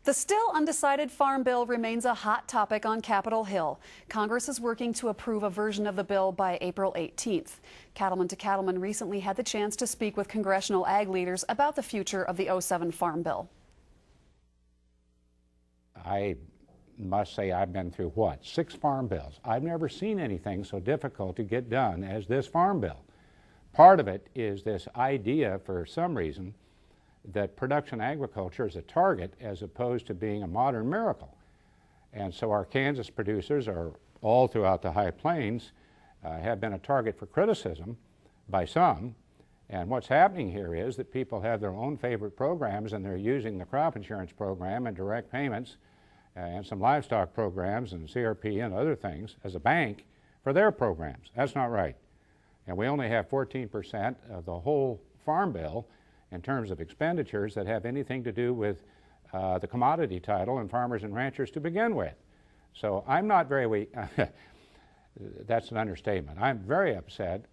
The still undecided Farm Bill remains a hot topic on Capitol Hill. Congress is working to approve a version of the bill by April 18th. Cattleman to Cattleman recently had the chance to speak with congressional ag leaders about the future of the '07 Farm Bill. I must say I've been through, 6 farm bills. I've never seen anything so difficult to get done as this Farm Bill. Part of it is this idea, for some reason, that production agriculture is a target as opposed to being a modern miracle. And so our Kansas producers are all throughout the High Plains have been a target for criticism by some. And what's happening here is that people have their own favorite programs and they're using the crop insurance program and direct payments and some livestock programs and CRP and other things as a bank for their programs. That's not right. And we only have 14% of the whole Farm Bill in terms of expenditures that have anything to do with the commodity title and farmers and ranchers to begin with. So I'm not very, that's an understatement. I'm very upset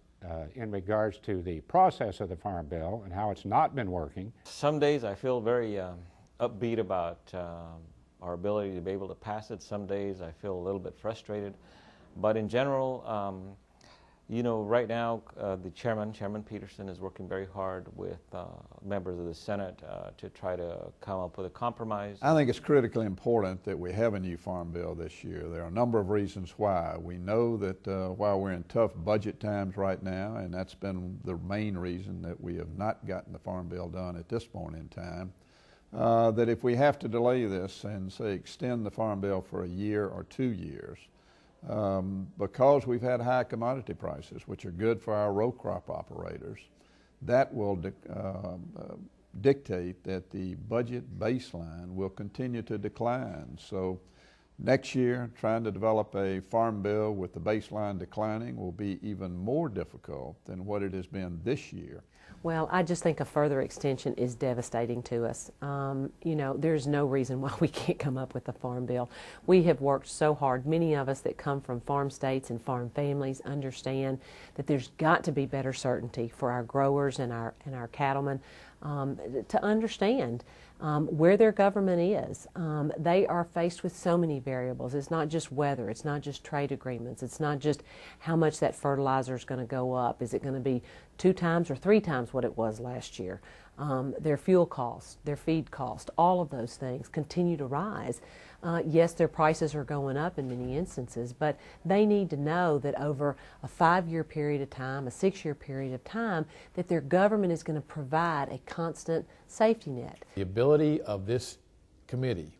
in regards to the process of the Farm Bill and how it's not been working. Some days I feel very upbeat about our ability to be able to pass it. Some days I feel a little bit frustrated. But in general, you know, right now the Chairman Peterson, is working very hard with members of the Senate to try to come up with a compromise. I think it's critically important that we have a new Farm Bill this year. There are a number of reasons why. We know that while we're in tough budget times right now, and that's been the main reason that we have not gotten the Farm Bill done at this point in time, that if we have to delay this and say extend the Farm Bill for a year or 2 years, because we've had high commodity prices, which are good for our row crop operators, that will dictate that the budget baseline will continue to decline. So next year, trying to develop a Farm Bill with the baseline declining will be even more difficult than what it has been this year. Well, I just think a further extension is devastating to us. You know, there's no reason why we can't come up with a Farm Bill. We have worked so hard. Many of us that come from farm states and farm families understand that there's got to be better certainty for our growers and our cattlemen to understand where their government is. They are faced with so many variables. It's not just weather, it's not just trade agreements, it's not just how much that fertilizer is going to go up. Is it going to be 2 times or 3 times what it was last year? Their fuel costs, their feed costs, all of those things continue to rise. Yes, their prices are going up in many instances, but they need to know that over a 5-year period of time, a 6-year period of time, that their government is going to provide a constant safety net. The ability of this committee,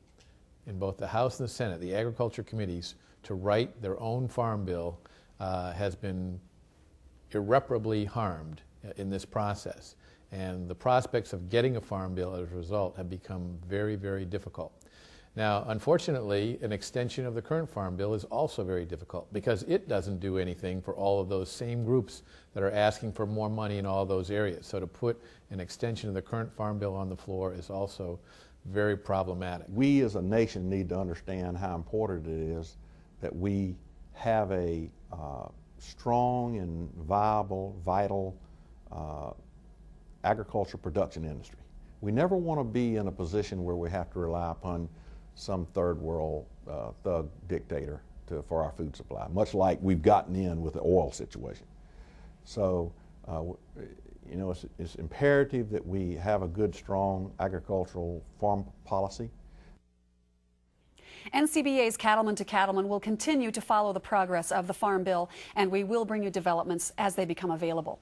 in both the House and the Senate, the agriculture committees, to write their own Farm Bill has been irreparably harmed in this process. And the prospects of getting a Farm Bill as a result have become very, very difficult. Now, unfortunately, an extension of the current Farm Bill is also very difficult because it doesn't do anything for all of those same groups that are asking for more money in all those areas. So to put an extension of the current Farm Bill on the floor is also very problematic. We as a nation need to understand how important it is that we have a strong and viable, vital agriculture production industry. We never want to be in a position where we have to rely upon some third world thug dictator for our food supply, much like we've gotten in with the oil situation. So, you know, it's imperative that we have a good, strong agricultural farm policy. NCBA's Cattleman to Cattleman will continue to follow the progress of the Farm Bill, and we will bring you developments as they become available.